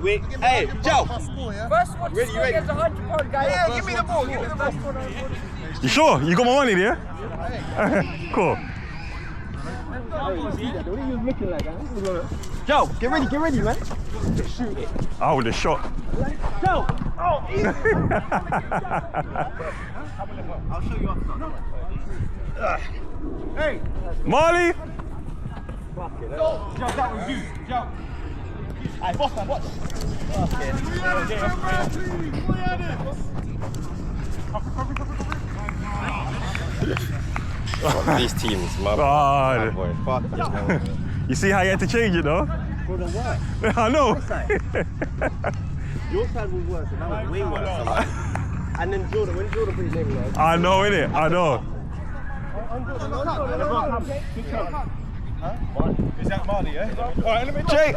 Wait, hey, Joe. First one to score against a £100 guy. Yeah, give me the ball. Give me the ball. You sure? You got my money there? Cool. Joe, get ready, man. Shoot it. I would have shot. Joe. Oh, easy. I'll show you off. Hey. Marley. Joe, that was you. Joe. Hey, boss man, watch. These teams, my God. boy. Fuck it, man. You see how you had to change it though? Good on what? I know. Your side was worse, and that was way worse. And then Jordan, when Jordan put his name in there. I know, innit? I know. Is that Marley, yeah? Alright, let me Jake.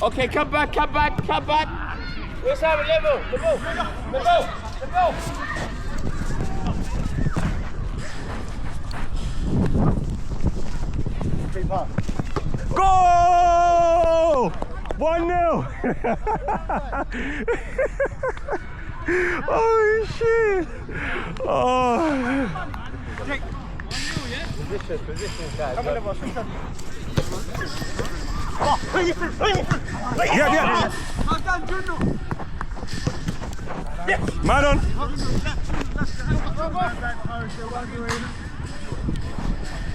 Okay, come back. Let's have a level. The ball. Go! 1-0. Oh shit! Oh. Position, guys. Yeah. Man on.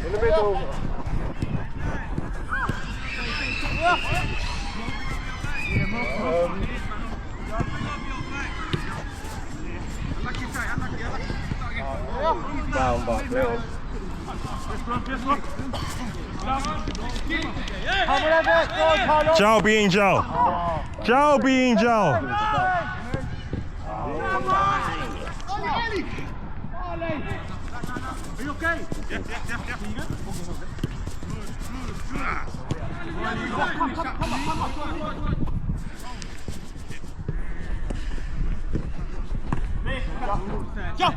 In the middle. Down, but man. Joao being Joao. Joao being Joao. Are you okay? Yeah. Jump!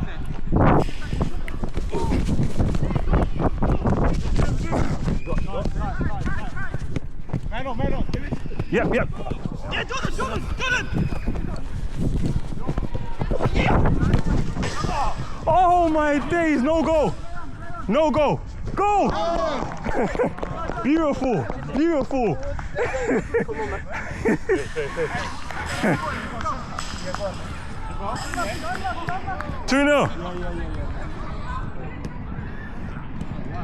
Man on. Yep. Yeah, Jordan! Oh my days, no go. Go! Beautiful. 2-0.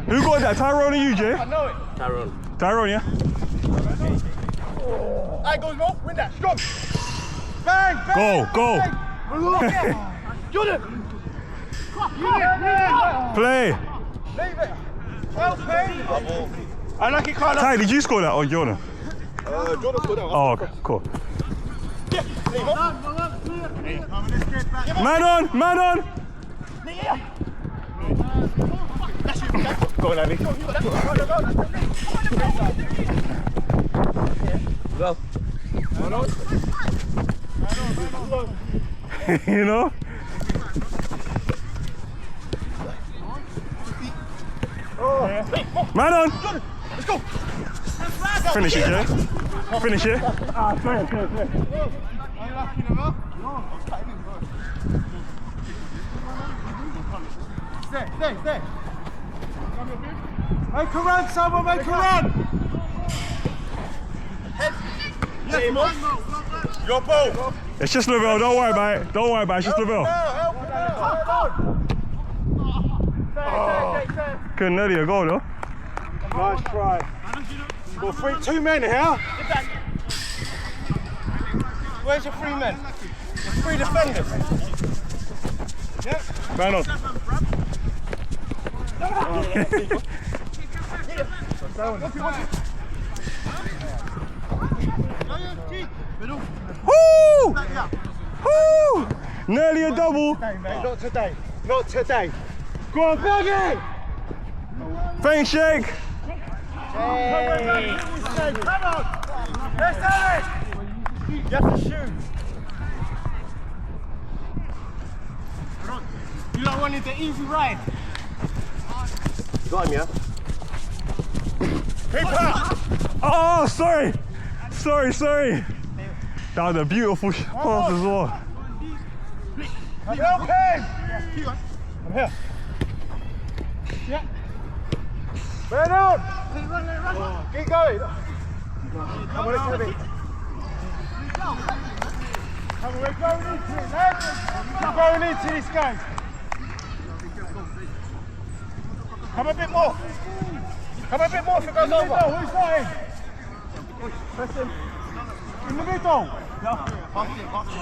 Who got that? Tyrone or you, Jay? I know it. Tyrone, yeah? Hey, goes Mo, win that, strong. Bang! Go. Jordan! Play. Leave it. Well played. I like it, Carla. Ty, did you score that or Jonah? Jordan scored that one. Oh, okay, cool. Yeah, leave it. Man on. Go on, Andy. Go. You know? Man on. Let's go. Finish it, Jay. Finish it. Stay. Make a run, someone, make a run! Yes, your ball! It's just Lavelle, don't worry about it. It's just Lavelle. Couldn't let you go though. Nice try. Well, 2 men here. Where's your 3 men? 3 defenders. Yep. Man on. Woo! Woo! Nearly a double. Not today. Go on, Boggy! Feint shake. Hey. Come on! Let's have it! You have to shoot. You don't want it the easy ride. You got him, yeah? Oh, sorry. Sorry. That was a beautiful pass as well. I'm helping! I'm here. Yeah. Burn on! Keep going. Come on, it's heavy. Come on, we're going into it, lads. We're going into this game. Come a bit more. Come a bit more if it goes over. Who's that in? Press him. In the middle.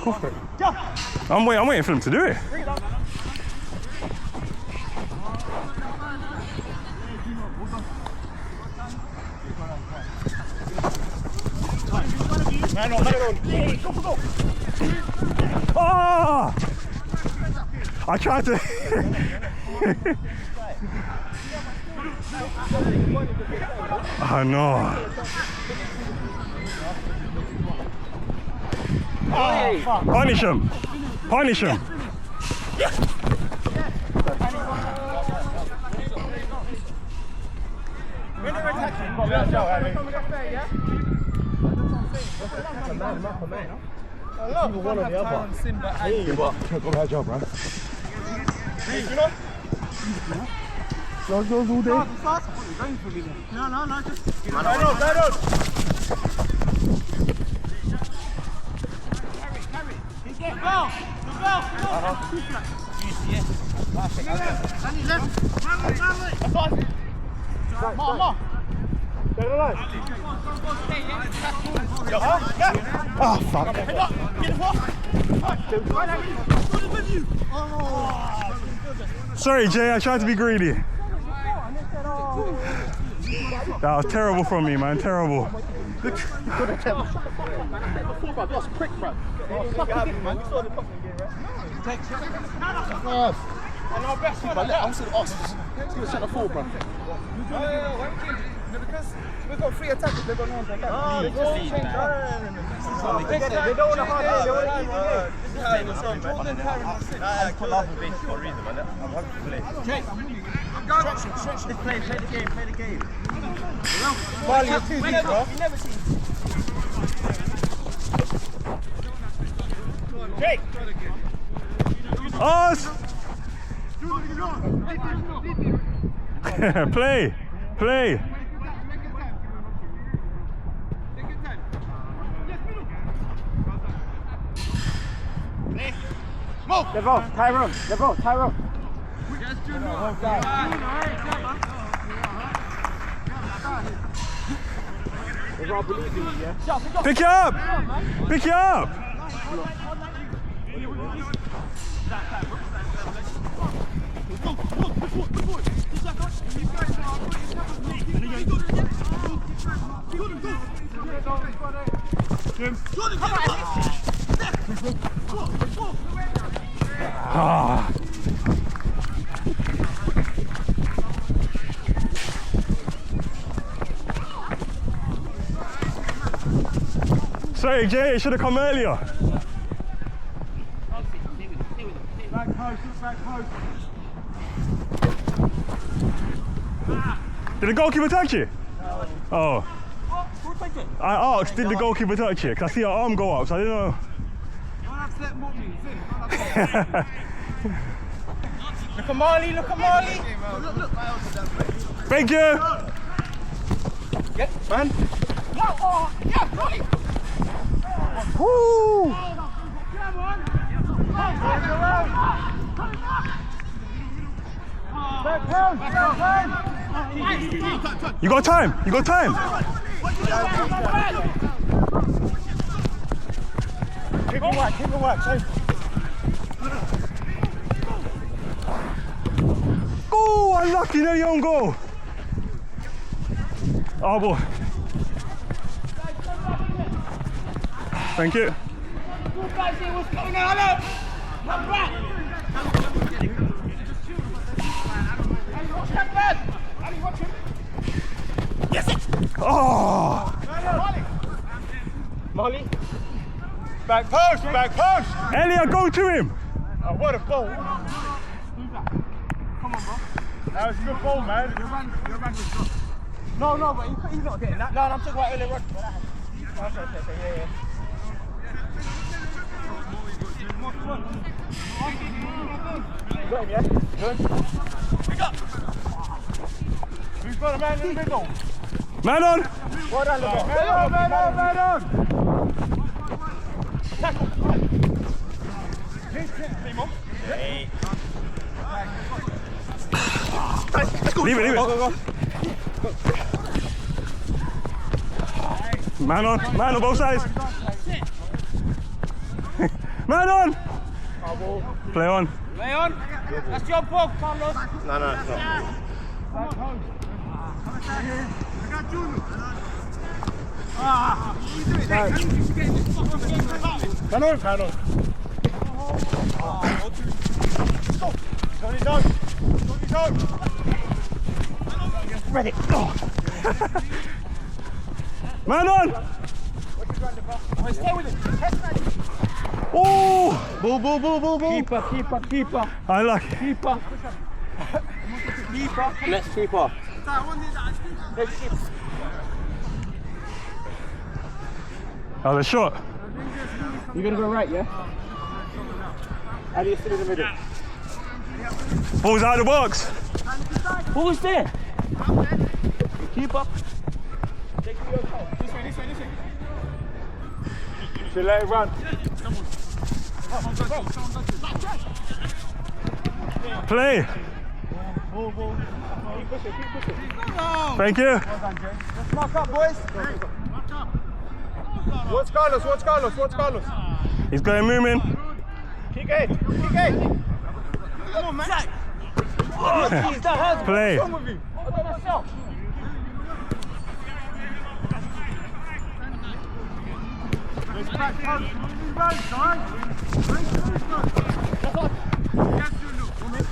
Go for it. I'm waiting for him to do it. Man on. Go. Oh! I tried to. Oh no. Oh, fuck. Punish him. Either one or the other. Go bad job, bro. Goes all day. No, just. Go. Oh, fuck. Sorry, Jay, I tried to be greedy. That was terrible from me, man. Terrible. Good attempt. That's quick, bro. And our best one, I'm still Austin. He's going to set the full, bro. Because we've got 3 attackers, they've got no one to attack. They don't want to hard out. This is how it was on, man. I put off a bit for a reason, man. I'm happy to play. Jake, stretch. Play the game. Marley, you're too deep, bro. You never seen Jake! Oh! Play. Move! Tyrone. Pick you up! Ah. Sorry, Jay, it should have come earlier. Back post. Did the goalkeeper touch it? Oh. I asked, did the goalkeeper touch it? Because I see her arm go up, so I didn't know. Look at Marley. Thank you. Get, man. Woo. You got time. Keep it whack. Oh, unlucky, no your own goal. Oh boy. Thank you. What's going on? Come back! Yes! Oh! Molly. Back post! Elliot, go to him! Oh, what a ball! Come on, bro. That was a good ball, man. No, but you he's not getting that. No, I'm talking about earlier on. Okay, yeah. Got him, yeah? Good. Pick up. Who's got a man in the middle? Man on! Well done, LeBron. Man on! Tackle. Hey. Leave it. Go. Man on both sides. Man on! Play on. Play on. That's your ball, Carlos. No, it's not. Man on. Tony's on. Ready. Man on! Stay with him. Oh! Ball. Keeper. Unlucky. Keeper. Next keeper. That was a shot. You're gonna go right, yeah? How do you sit in the middle? Ball's out of the box. Who's there? Keeper. This way. Should let it run. Play. Ball. Keep pushing. Thank you. Well done, Jay. Let's mark up, boys. What's Carlos? He's going moving. Kick it. Come on, man. Play. What's wrong with you?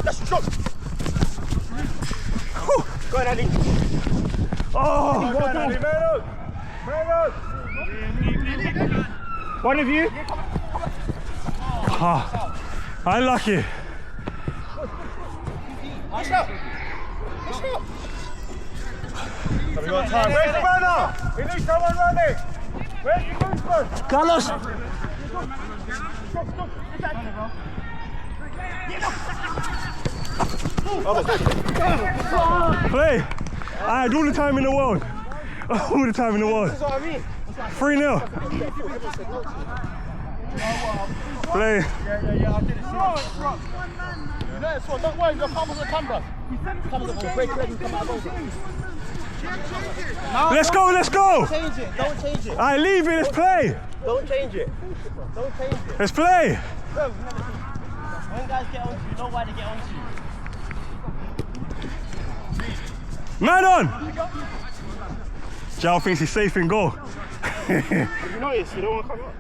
That's your shot. Go ahead, Ali. Oh! One of you. Unlucky. We got time. Where's the runner? We need someone running. Where's the movement? Carlos. Stop. Play. I had all the time in the world. All the time in the world. That's what I mean. 3-0. Play. Yeah. I did it. No, it's wrong. No, it's wrong. Don't worry. Your palm will come, bro. Come on, break leg and come out over. Let's go. Don't change it. Alright, leave it. Let's play. Don't change it. Let's play. When guys get onto you, know why they get onto you. Man on. Joao thinks he's safe in goal. You notice you don't want to come up.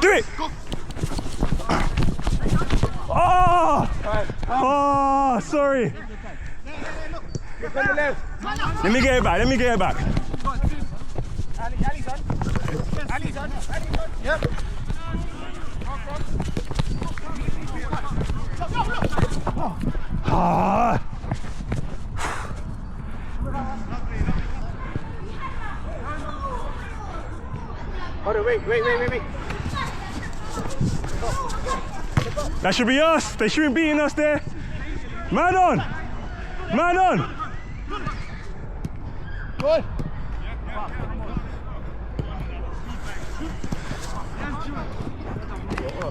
Do it. Oh, sorry. Let me get it back. Ali's on. Yep. Hold on, wait. That should be us. They shouldn't be beating us there. Man on. Good.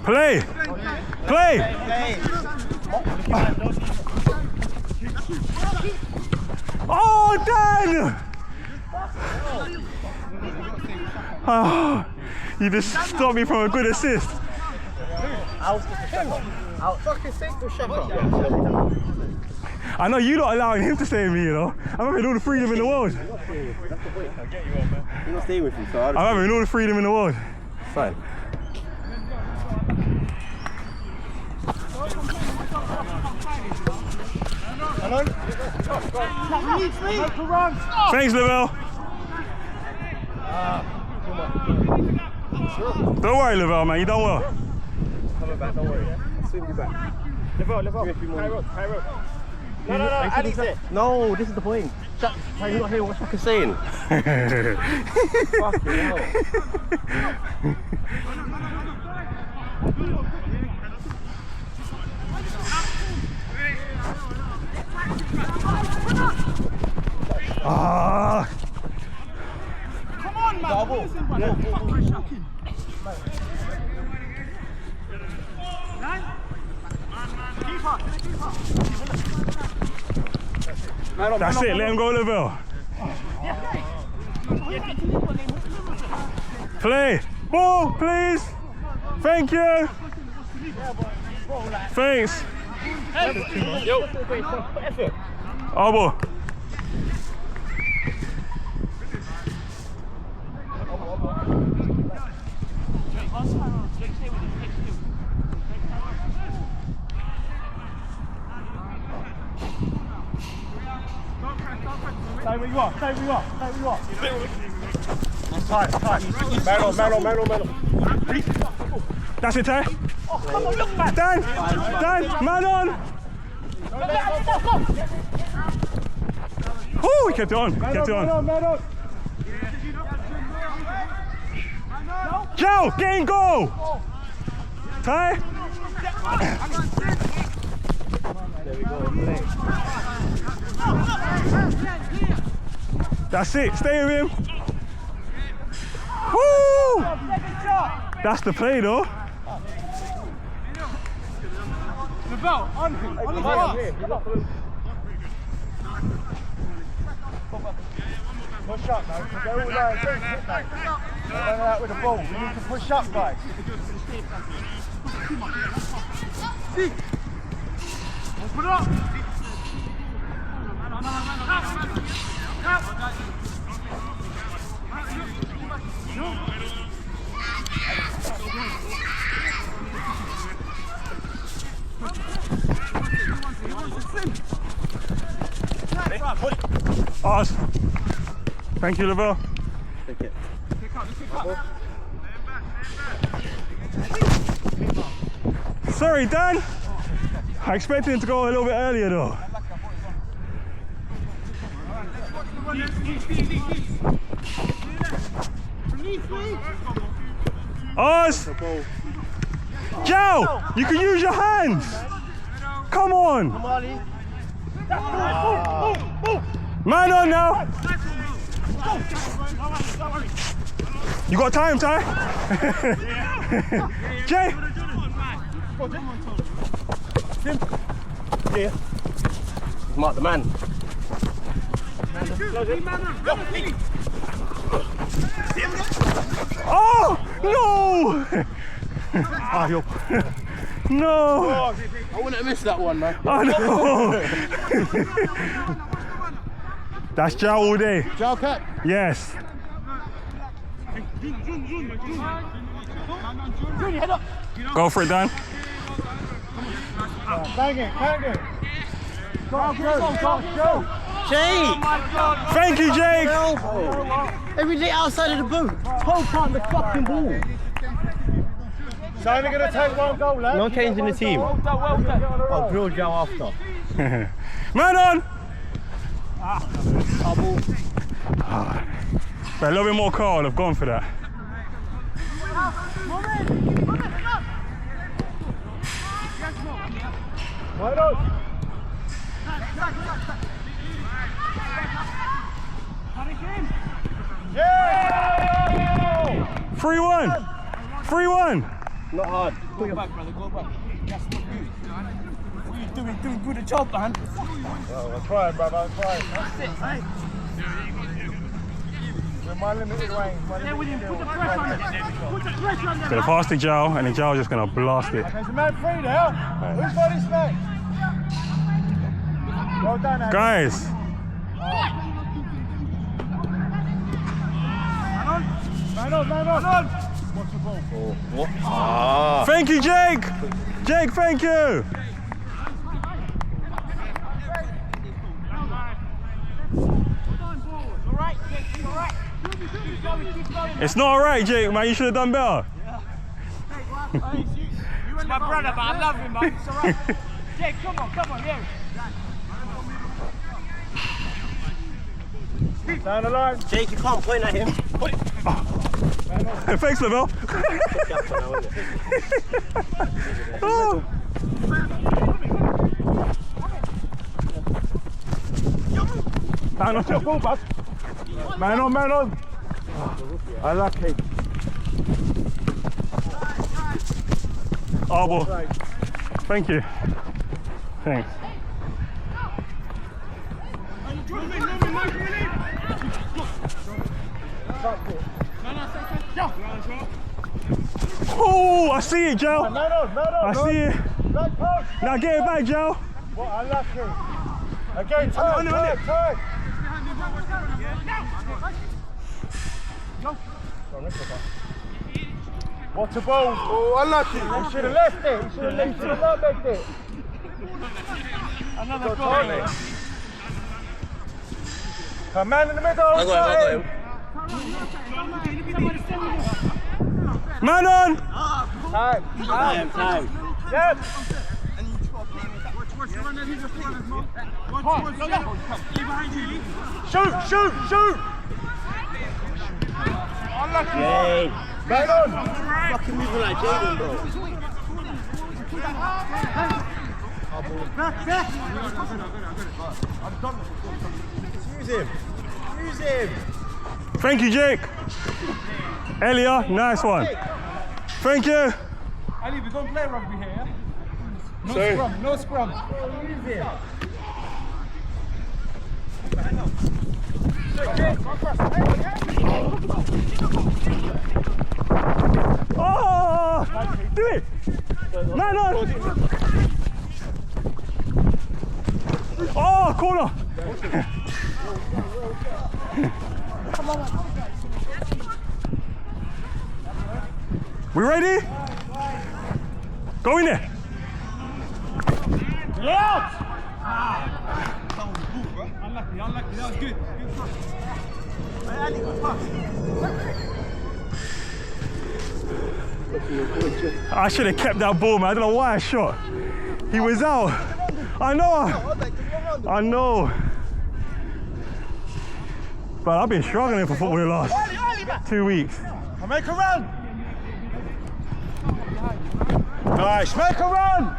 Play. Oh, Dan! Oh, you just stopped me from a good assist. I'll fucking sink the shot. I know you're not allowing him to stay with me, you know. I'm having all the freedom in the world. You're not staying with you, so I'm having all the freedom in the world. fine. Thanks, Lavelle. Don't worry, Lavelle, man. You done well. Coming back, don't worry. Swing you back. Lavelle. High rope. No, Ali's it. No, this is the point. Shaq, you're not hearing what Shaq is saying. Fucking hell. Ah! Come on, man. Double. That's it, let him go, Lavelle. Play. Ball, please. Thank you. Thanks. Oh, ball. Stay where you are, stay where you are, stay where you are. Tight. Man on. That's it, Ty. Oh, come on, look back. Dan, man on. Oh, he kept it on. Man on. Joe, get in goal. Ty. There we go. That's it. Stay with him. Woo! That's the play, though. The bell, on his mark. Push up, man. Go all there and hit, mate. Run out with the ball. We need to push up, guys. Put it up. Oz. Thank you, Lavelle. Take it. Sorry, Dan. I expected him to go a little bit earlier, though. Oz! Joe! You can use your hands! Come on! Man on now! You got time, Ty? Jay! Yeah. Mark the man. Oh! No! Ah, yo. No! I wouldn't have missed that one, man. I know! That's Joao all day. Joao cut. Yes. Head up. Go for it, Dan. Bang it. Go. Jake! Thank you, Jake. Everything outside of the boot. Whole part of the fucking ball. So only going to take one goal, lad. No change in the team. Well done. I'll drill Joe after. Man on! But a little bit more cold, I've gone for that. Well done. 3-1! 3-1! Not hard. Go back, brother, go back. That's not you. What are you doing good a job, man. I'm trying, brother, I'm trying. That's it, mate. With my limited range, Yeah, William, put the pressure on it. Put the pressure on them. Gonna pass to Joao, and then Joao's just gonna blast it. There's a man free there. Who's got this man? Well done, Andy. Guys, Man on. Watch the ball. Oh, what? Ah. thank you, Jake! Jake, thank you! It's not alright, Jake, man. You should have done better. It's my brother, but I love him, man. It's alright. Jake, come on, yeah. Down the line. Jake, you can't point at him. Put it. Thanks, Lavelle. Oh. Man on your ball, bud. Man on, man on. I like it. Oh, ball. Thank you. Thanks. Oh, I see it, Joe. I see it. Now get it back, Joe. What unlucky. Again, turn. What a ball. Oh, unlucky. He should have left it. He should have not left it. Another ball. Come man in the middle. I got him. Man on! Time. Yep. Shoot! Unlucky. Yay. Man on! Fucking moving like Jaden, bro. Use him. Thank you, Jake. Elia, nice one. Thank you. Ali, we don't play rugby here, yeah? Sorry. No scrum. Use him. Oh! Do it! Man on! Oh, corner! We ready? Go in there! Unlucky, that was good. I should have kept that ball, man. I don't know why I shot. He was out. I know. But I've been struggling for football the last 2 weeks. Make a run. Nice. Make a run.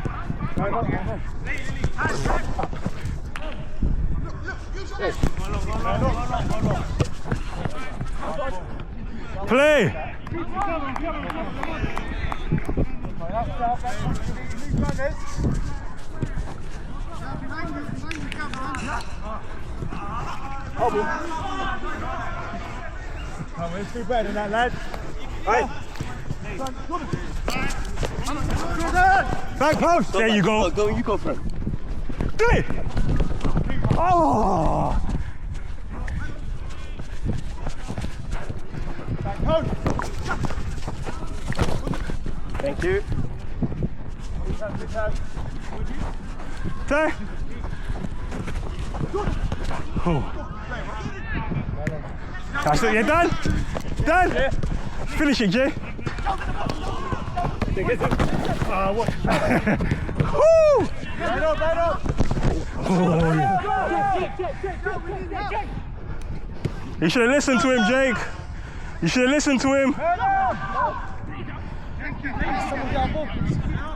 Play. Let's do better than that, lad. Right. Back post. There you go. Go, you go for it. Do it. Oh. Thank you. Play. Oh. That's it. You're done. Done. Yeah. Finish it, Jay. What? Woo! Right up. Oh, yeah. You should have listened to him, Jake. You should have listened to him.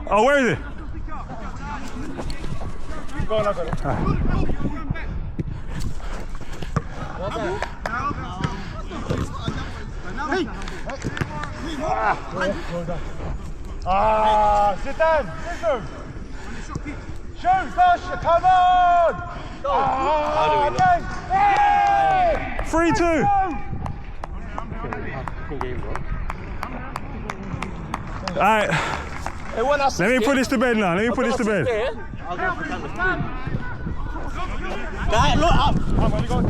Oh, where is it? Go on, I've got it. Sit down. Listen. Shoot, Sasha, come on. Again. 3-2. All right. Let me put this to bed now. I'll go for that. Guy, look up. Come on, you got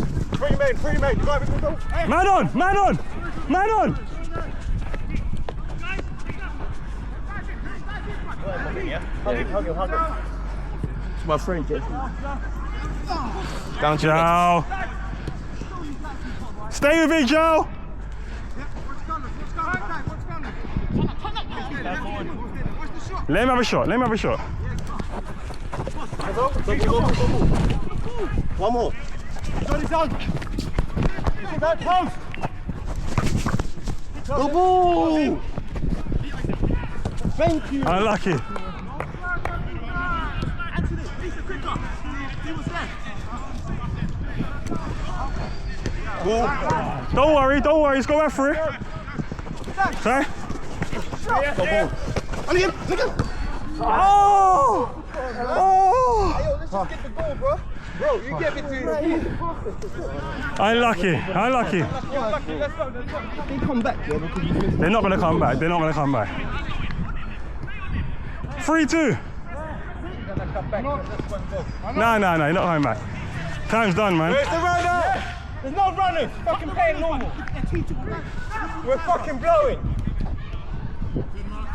3 men. You got it. Man on. Hug him. It's my friend, Jason. Down, Joao. Stay with me, Joe. Let him have a shot. One more. Go ball! Thank you! Unlucky. Don't worry, just go after it. Sorry? Oh! Oh! Hey, yo, let's just get the goal, bro. Bro, you get me to Unlucky. Let's go. They come back, yeah, because you missed. They're not going to come back. 3-2. No, you're not coming back. Time's done, man. Where's the runner? There's no runners. Fucking playing normal. We're fucking blowing.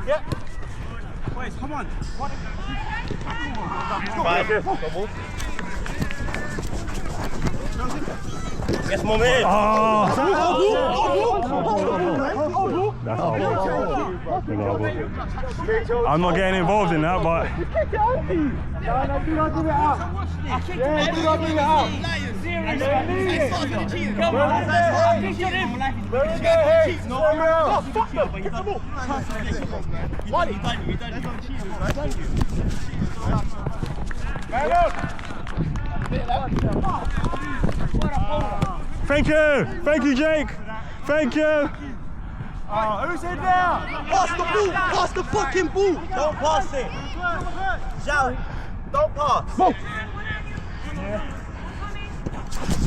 Yeah. Boys, come on. Yes, my man. Oh! That's all. I'm not getting involved in that, but... Thank you, Jake. Thank you. Who's in there? Pass the ball. Pass the fucking ball. Don't pass it. Joao, don't pass. Ball.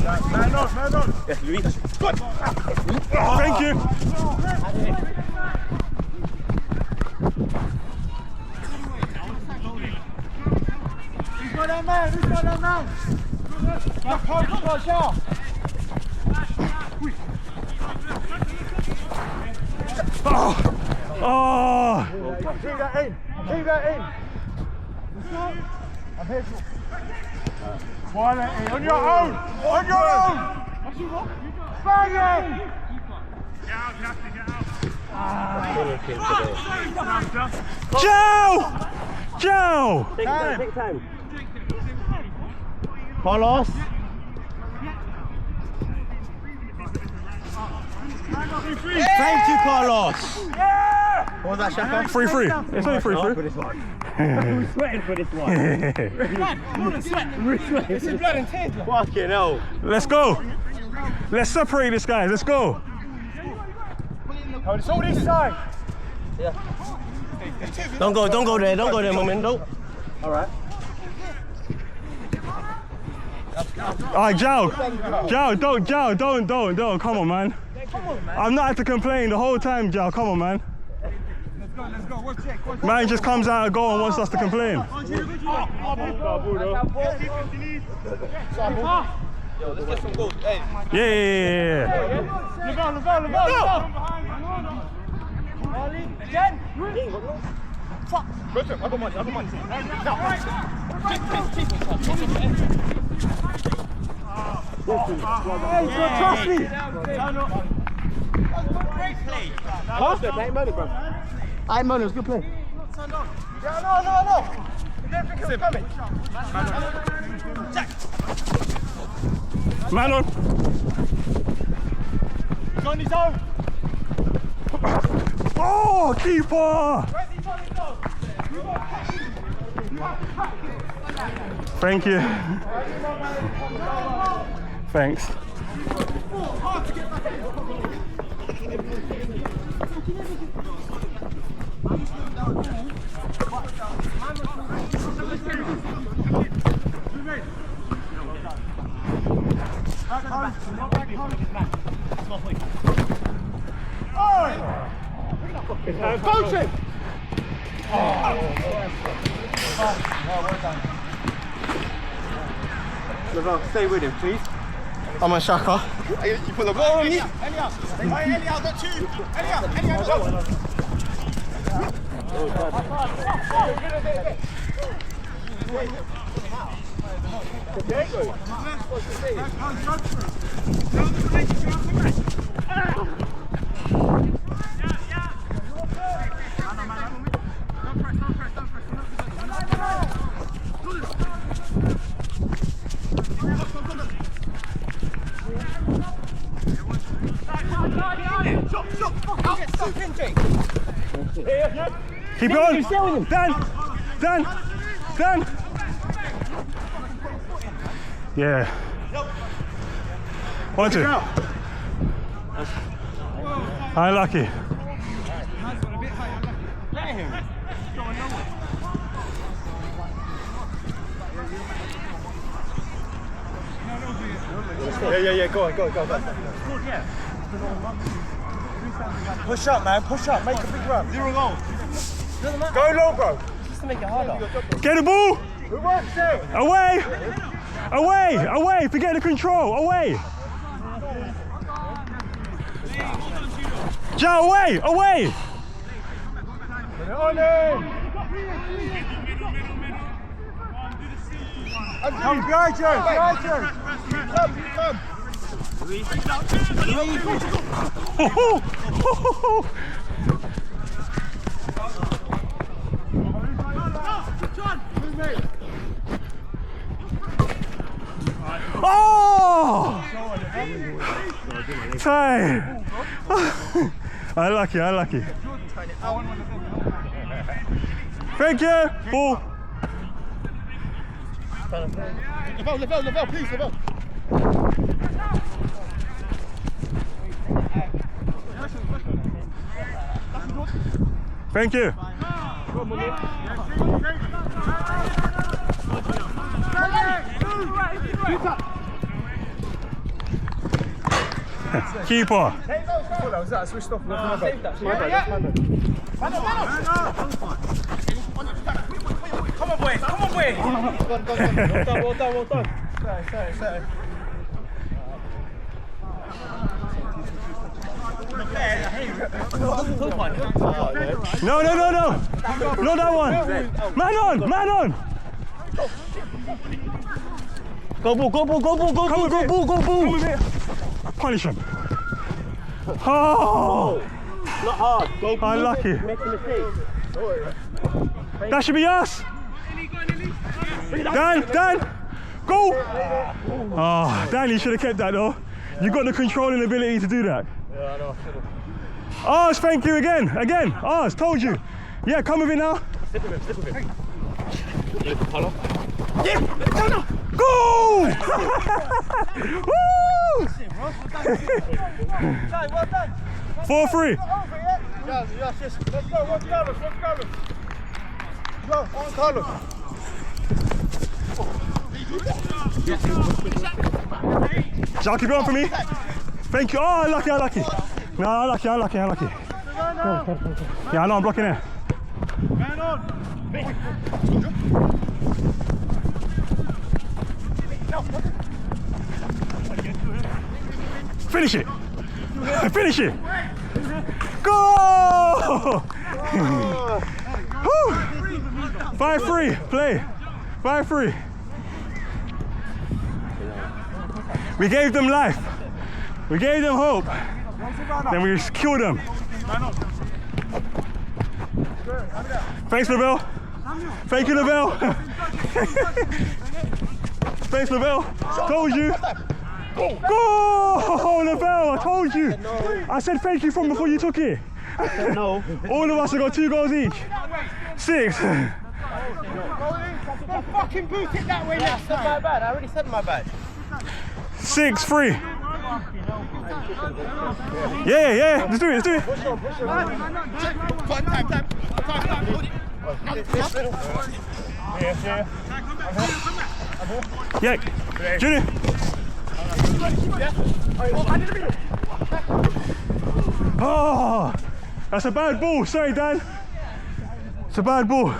Man on. Yes, Louis. Good. Thank you. Who's got that man? Joao. Oh! Keep that in. I'm here for. Quality. On your own. Bang it. Joe! Take time. Carlos. Thank you, Carlos. What was that, Shaka? 3-3. It's only 3-3. We're sweating for this one. This is blood and tears. Fucking hell. Let's go. Let's separate this, guys. Let's go. It's all this side. Yeah. Don't go there, moment. Don't. All right. All right, Joao, don't. Come on, man. I'm not had to complain the whole time, Joao. Come on, man. Let's go. One check. Man just comes out and goal and wants us to complain. Yo, let's get some goals. Hey. Yeah. Again. Fuck. I got money. Trust me. Great play. Huh? I money, it was good play. No. You didn't think it was coming. Jack. Man on. He's on his own. Oh, keeper. Where's he trying to go? Thank you. Thanks. Coaching! Stay with him, please. I'm on Shaka. You put the ball on me. Elias, not you. Elias, go. Keep it on. Dan. Yeah. 1, 2. Unlucky. Yeah, go on. Push up, man, push up, make a big run. 0 goals. Go low, bro. Just to make it harder. Get the ball. Who wants it? Away. Forget the control. Away. Joao, away. On in. Come, behind you. Come. Oh! Tight. Unlucky. Thank you. Ball. Level, please, level. Thank you. Keeper. Was that switched off? My bad. Come on, boy. Well done. Sorry. No. Not that one. Man on. Go ball. Punish him. Oh! Not hard. Go unlucky. Make a mistake. That should be us. Dan. Go. Oh, Dan, you should have kept that though. You got the controlling ability to do that. Yeah, I know. Ours, thank you again. Ours, told you. Yeah, come with it now. Stick with him. Yeah, go! Woo! 4-3. Yes. Let's go. What's Carlos? Go, on Carlos. Joao, keep it on for me. Thank you. Oh, unlucky. No, unlucky. Yeah, I know, I'm blocking it. Man on. Finish it. Go! 5-3. Play. 5-3. We gave them life. We gave them hope. Then we just killed them. Thanks, Lavelle. Thank you, Lavelle. Thanks, Lavelle. Told you. Go! Lavelle, I told you. I said thank you from before you took it. No. All of us have got 2 goals each. 6. Fucking boot it that way. I said my bad. I already said my bad. 6-3. Yeah. Let's do it. Time. Yeah. Junior. Oh, that's a bad ball. Sorry, Dan. It's a bad ball.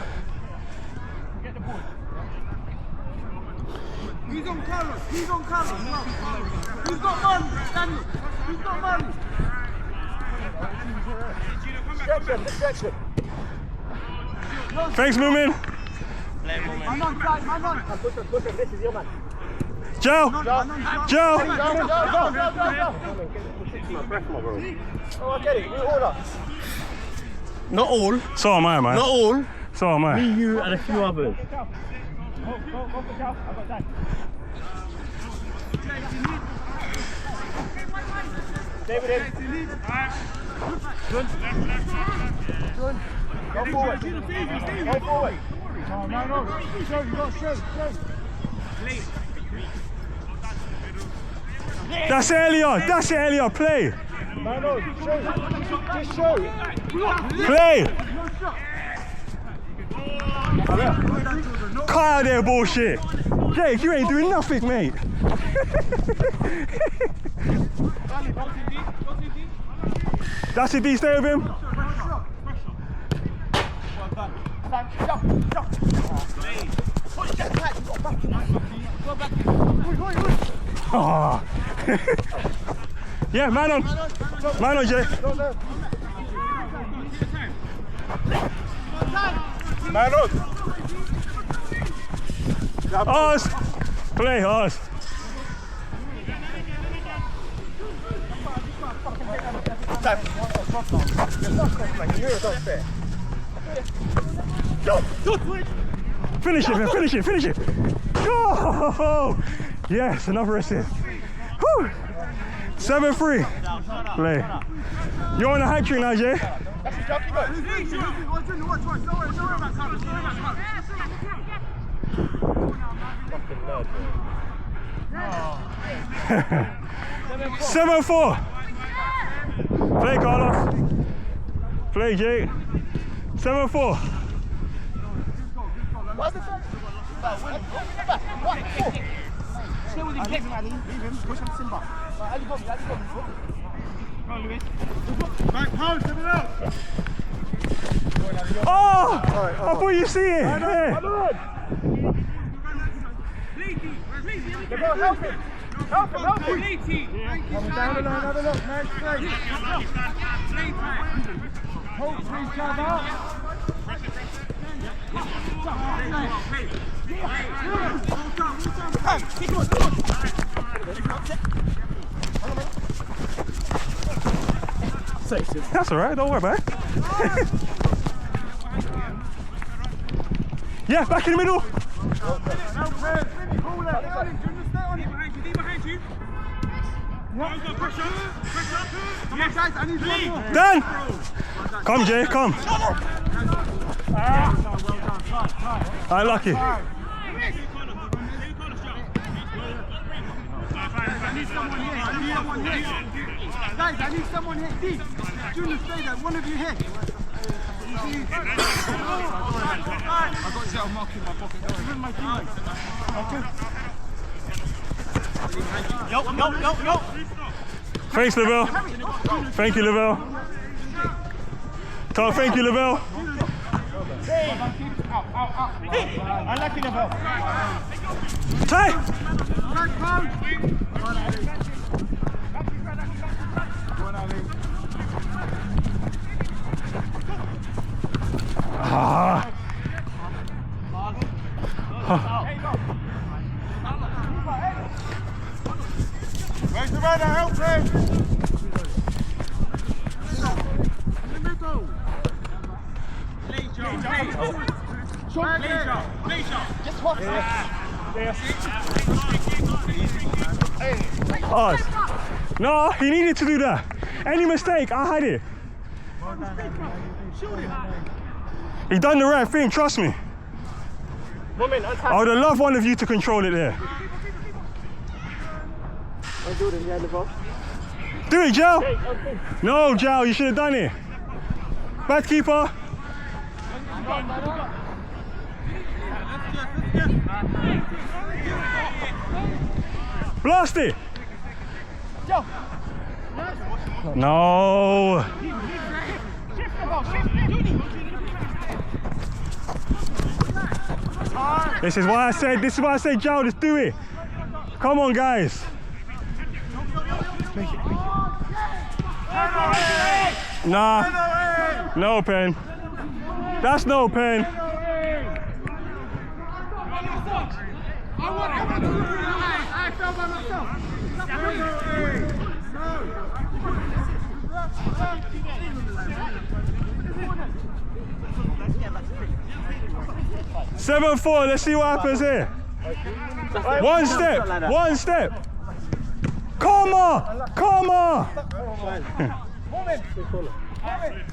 He's on Carlos. Who's got money? Daniel. Who's got money? Distraction. Thanks, Moomin. Man on. Push him. This is your man. Joe. Go. Oh, I get it. New order. Not all. So am I, man. Not all. So am I. Me, you, and a few others. David. Good. Go forward. Go forward. No. Show, you got to show. That's it, Elliot. That's it, Elliot. Play. No, show. Just show. Play. Cut out there, bullshit. Jake, you ain't doing nothing, mate. That's it, D. Stay with him. Oh. Yeah, man on. Man on, Jay. Man on. Us. Play us. Finish it, man. Finish it. Oh, yes, another assist. Whew. 7-3. Play. You're on a hat trick now, Jay. Oh. 7-4. Play, Carlos. Play, Jake. 7-4. Oh! I thought you see it. Yeah. Help him. Down the line, have a look. Nice play. Hold, please, cover. That's all right, don't worry about it. Yeah, back in the middle. Done. Come, Jay, come. Unlucky. Guys, I need someone here. Deep. Junior, stay there. One of you here. I got Joao marking my pocket. With my teammates. Okay. Yo. Thanks, Lavelle. Thank you, Lavelle. Thank you, Lavelle. I like you, Lavelle. Tight. Ah. Where's the runner? Help him! In the middle! Just watch Oh. No, he needed to do that. Any mistake, I had it. He done the right thing, trust me. I would have loved one of you to control it there. Do it, Joe. No, Joe, you should have done it. Bad keeper. Blast it. No. This is why I said, Joe, just do it. Come on, guys. Nah. No pen. That's no pen. I fell by myself. 7-4, let's see what happens here. One step. Come on.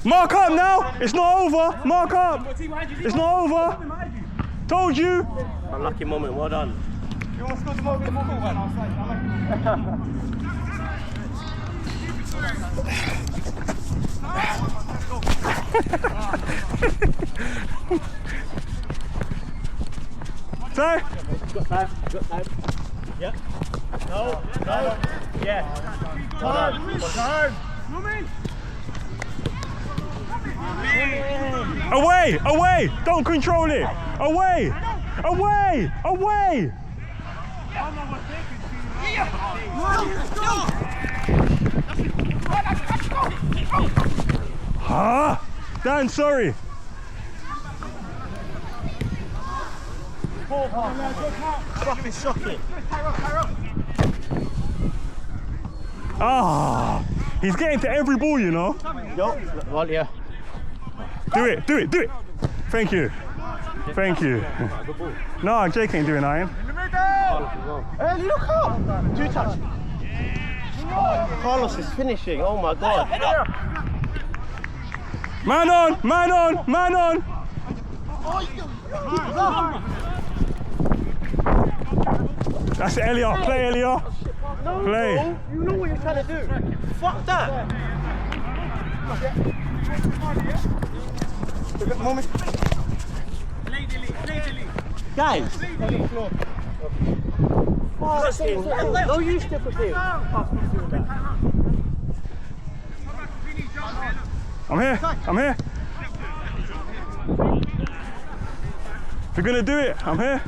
Mark up now. It's not over. Mark up. It's not over. Told you. Unlucky moment, well done. You want to score the more difficult one? Sorry? Got time. Yeah. No. Yeah. Time. Away. Don't control it. Away. Ah, Dan, sorry. Shocking. Ah, he's getting to every ball, you know. Well, yeah. Do it. Thank you. No, Jake ain't doing iron. Hey, look up! 2 touch. Carlos is finishing. Oh my God. Man on. That's it, Elliot. Play, Elliot. Play. No, you know what you're trying to do. Fuck that. Guys. No use to forgive. I'm here. If you're gonna do it, I'm here.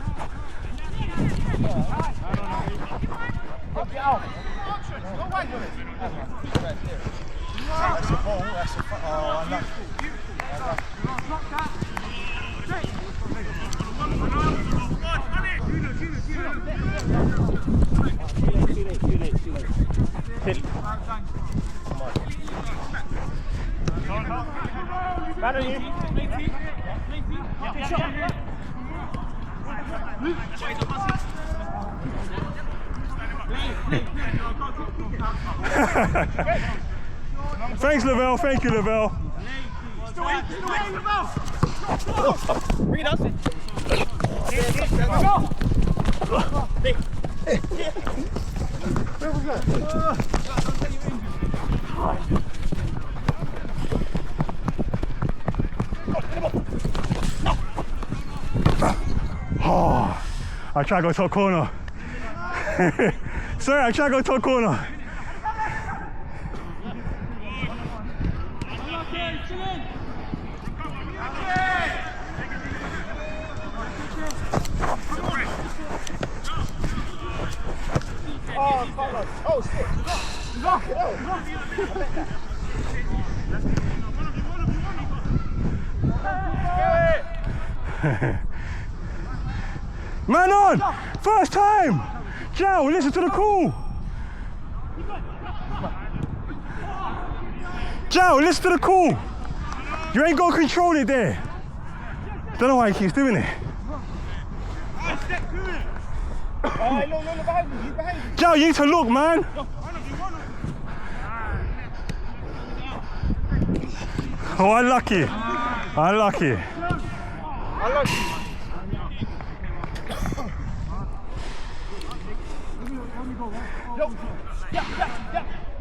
That's a ball. Oh, unlucky. Thanks, Lavelle. Thank you, Lavelle. Bring it up. Oh, I try to go top corner. Sorry, I try to go top corner. Oh, shit. Man on! First time! Joao, listen to the call! Joao, listen to the call! You ain't gonna control it there. Don't know why he keeps doing it. Joao, you need to look, man! Oh, unlucky.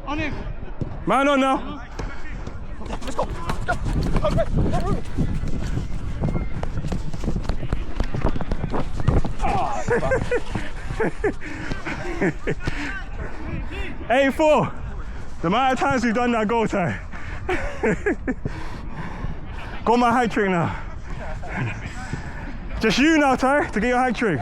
On him. Man on now. Let's go. Hey, 4. The amount of times we've done that goal time. Got my hat trick now. Just you now, Ty, to get your hat trick.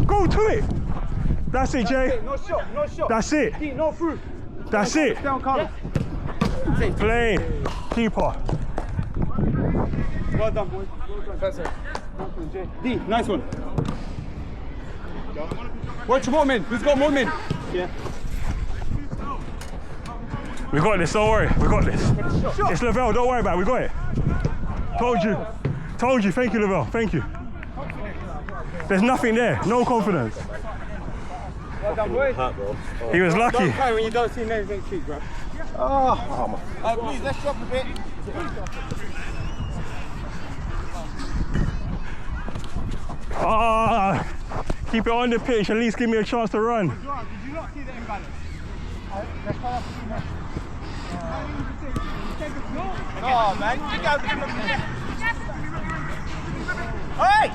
Go to it. That's it, Jay. No shot. That's it. No through. That's it. Down, Carlos. Play. Keeper. Well done, boys. That's it. D, nice one. Watch more men. Who's got more men? Yeah. We got this, don't worry. We got this. It's Lavelle, don't worry about it. We got it. Told you. Told you. Thank you, Lavelle. Thank you. There's nothing there. No confidence. Well done, boys. He was lucky. Don't play when you don't see names next week, bro. Oh my. Please, let's drop a bit. Keep it on the pitch. At least give me a chance to run. Did you not see the imbalance? Let's try that for next. Oh man, you go. Hey!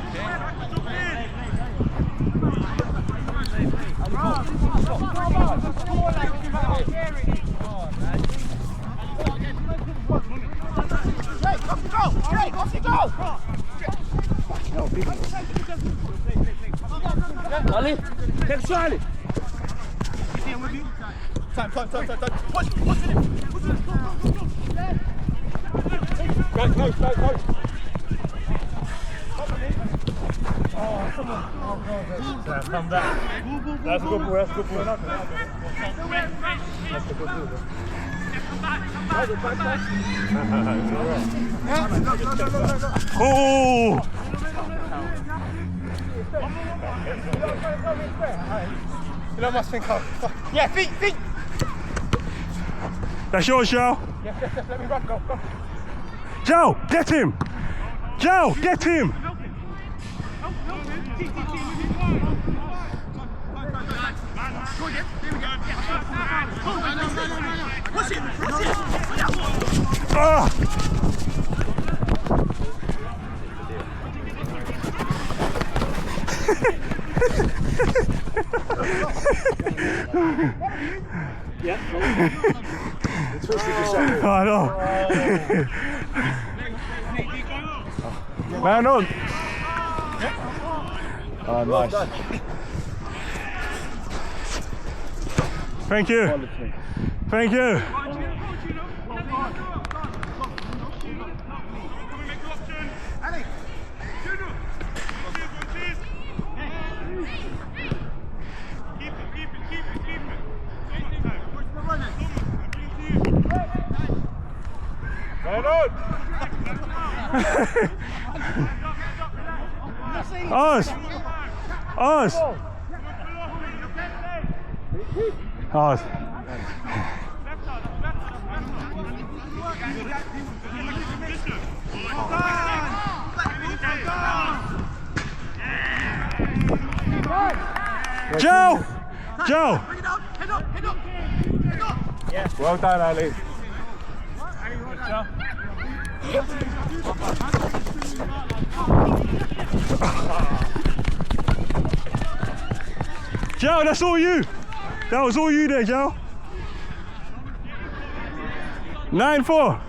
Ali, take Charlie. Time. Push it in. Go. Come back. That's a good boy. Oh! You know, must think yeah, feet. That's yours, Joe. Yes, let me run, go. Joe, get him! Joe, get him! I know. Man on. Oh, nice. Thank you. Thank you. Us. Joe! Head up. Yeah. Well done, Ali. Joe, that's all you. That was all you there, Joe. 9-4.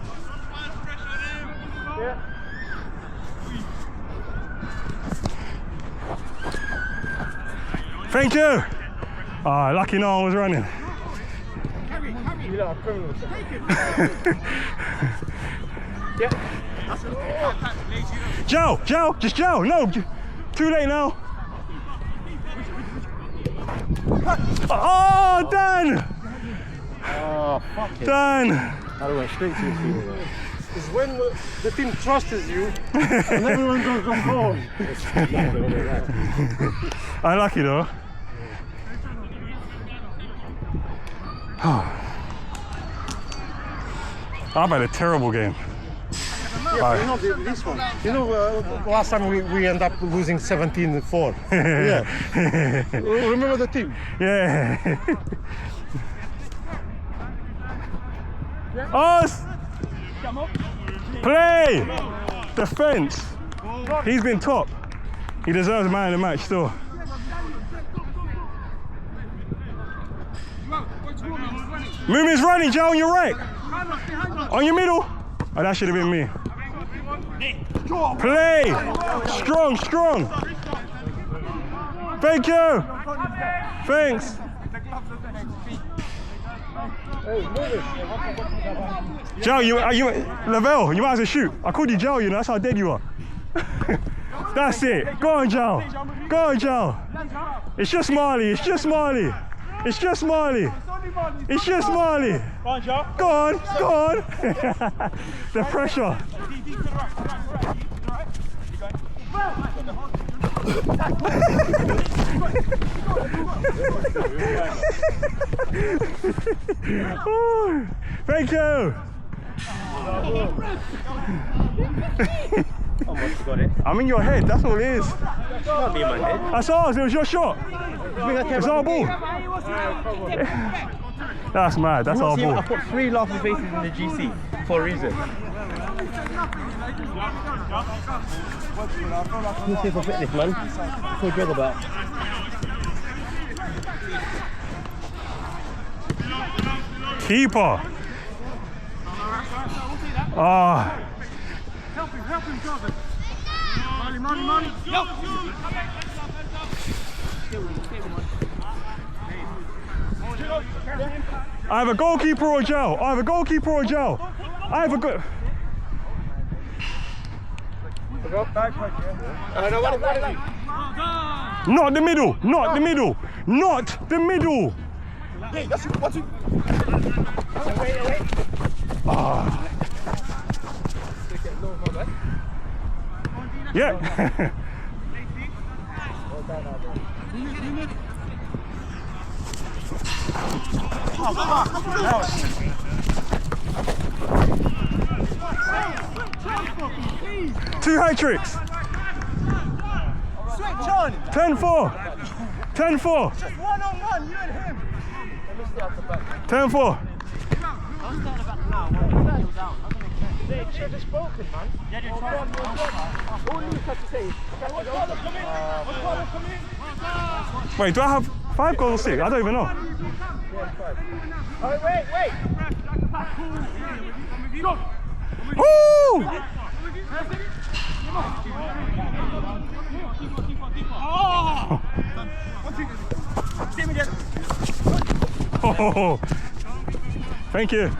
Thank you. Lucky no one was running. You lot are criminals. Joe, just Joe. No, too late now. Oh, Dan! Oh, fuck it. Dan! I went straight to your feet. It's when the team trusts you and everyone goes on goal. Unlucky though. I've had a terrible game. Yeah, you know this one. You know, last time we end up losing 17-4. Yeah. Remember the team? Yeah. Us! Play! Defense! He's been top. He deserves man of the match still. Mumin's running, Joe, on your right. On your middle. Oh, that should have been me. Play! Strong. Thank you! Thanks! Joe, Lavelle, you might as well shoot. I called you Joe, you know, that's how dead you are. That's it. Go on, Joe. It's just Marley. It's just Marley. It's just Marley. Go on, Joe. Go on, go on. The pressure. Ooh, thank you. Almost got it. I'm in your head, that's all it is. Can't be in my head. That's ours, it was your shot. It's our ball. That's mad, that's our I ball. put 3 laughing faces in the GC for a reason. Who's here for fitness, man? What's your dread about? Keeper. Ah. Help him, Jordan. Money. Yo. I have a goalkeeper or Joao. I have a goalkeeper or Joao. I have a good. Not the middle. Not the middle. Not the middle. Ah. Yeah. Two hat tricks. Switch on. 10-4. 10-4. Just one-on-one, you and him. 10-4. Wait, do I have 5 goals or 6? I don't even know. Wait. Woo! Oh, thank you.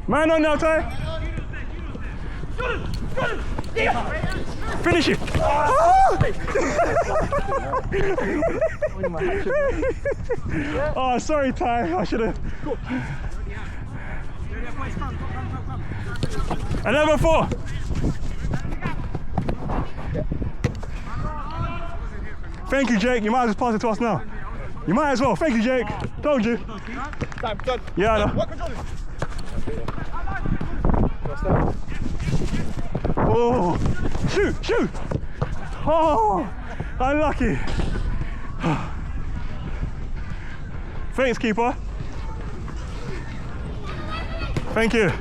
Man on now, Ty. Finish it. Oh, sorry, Ty. I should have. 11-4. Thank you, Jake. You might as well pass it to us now. You might as well. Thank you, Jake. Told you. Done. Yeah, I know. Oh, shoot. Oh, unlucky. Thanks, keeper. Thank you.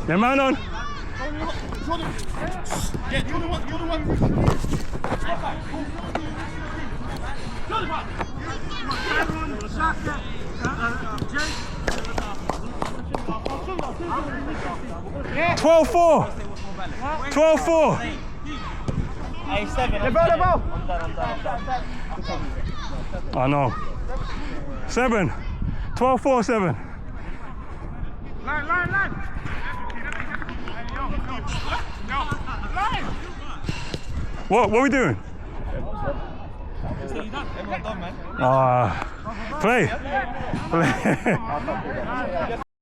Yeah, man on. Yeah, you're the one. 12-4. 12-4. Hey, 7. The ball. I know. 7. 12-4, 7. Line. What are we doing? Everyone done, man. Play.